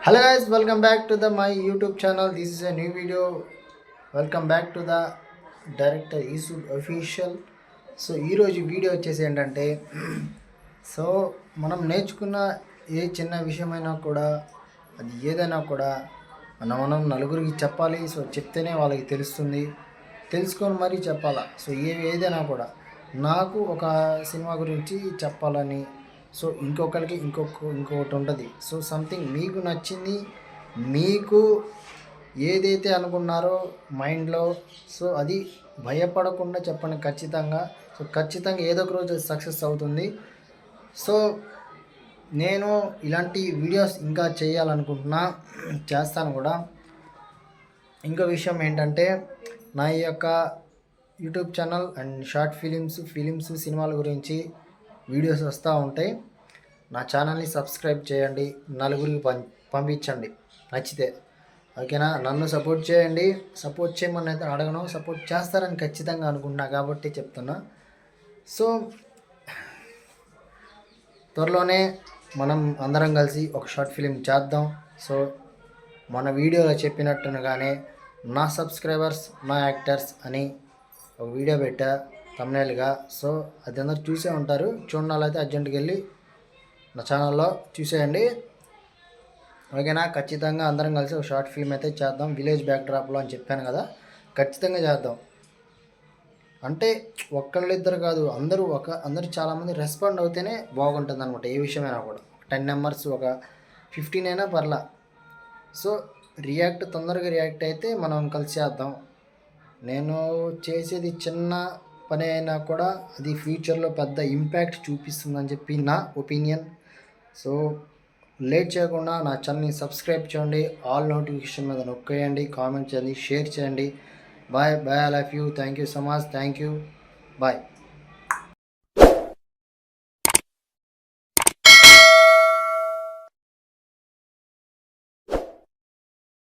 Hello guys, welcome back to the my YouTube channel. This is a new video. Welcome back to the director ఈసూడ్ official. So ఈరోజు video వచ్చేసి ఏంటంటే so మనం నేర్చుకున్న ఏ చిన్న విషయమైనా కూడా అది ఏదైనా కూడా మనం నలుగురికి చెప్పాలి. సో చెప్తేనే వాళ్ళకి తెలుస్తుంది, తెలుసుకొని మరీ చెప్పాలా. సో ఏదైనా కూడా నాకు ఒక సినిమా గురించి చెప్పాలని, సో ఇంకొకరికి ఇంకొకటి ఉంటుంది. సో సంథింగ్ మీకు నచ్చింది, మీకు ఏదైతే అనుకున్నారో మైండ్లో, సో అది భయపడకుండా చెప్పండి ఖచ్చితంగా. సో ఖచ్చితంగా ఏదో ఒక రోజు సక్సెస్ అవుతుంది. సో నేను ఇలాంటి వీడియోస్ ఇంకా చేయాలనుకుంటున్నా, చేస్తాను కూడా. ఇంకో విషయం ఏంటంటే నా యొక్క YouTube channel and short films సినిమాల గురించి వీడియోస్ వస్తూ ఉంటాయి. నా ఛానల్ని సబ్స్క్రైబ్ చేయండి, నలుగురికి పంపించండి నచ్చితే, ఓకేనా. నన్ను సపోర్ట్ చేయండి. సపోర్ట్ చేయమని అయితే అడగను, సపోర్ట్ చేస్తారని ఖచ్చితంగా అనుకుంటున్నా కాబట్టి చెప్తున్నా. సో త్వరలోనే మనం అందరం కలిసి ఒక షార్ట్ ఫిలిం చేద్దాం. సో మన వీడియోలో చెప్పినట్టుగానే నా సబ్స్క్రైబర్స్ నా యాక్టర్స్ అని ఒక వీడియో పెట్టా తమ్నైల్గా. సో అది అందరు చూసే ఉంటారు, చూడాలైతే అర్జెంట్కి వెళ్ళి నా ఛానల్లో చూసేయండి, ఓకేనా. ఖచ్చితంగా అందరం కలిసి ఒక షార్ట్ ఫిల్మ్ అయితే చేద్దాం, విలేజ్ బ్యాక్డ్రాప్లో అని చెప్పాను కదా, ఖచ్చితంగా చేద్దాం. అంటే ఒక్కళ్ళిద్దరు కాదు, అందరూ చాలామంది రెస్పాండ్ అవుతేనే బాగుంటుంది అనమాట. ఏ విషయమైనా కూడా 10 నెంబర్స్, ఒక 15 అయినా పర్లా. సో తొందరగా రియాక్ట్ అయితే మనం కలిసి చేద్దాం. నేను చేసేది చిన్న పని అయినా కూడా అది ఫ్యూచర్లో పెద్ద ఇంపాక్ట్ చూపిస్తుందని చెప్పి నా ఒపీనియన్. సో లేట్ చేయకుండా నా ఛానల్ని సబ్స్క్రైబ్ చేయండి, ఆల్ నోటిఫికేషన్ మీద నొక్కేయండి, కామెంట్ చేయండి, షేర్ చేయండి. Bye bye, I love you, thank you so much, thank you, bye.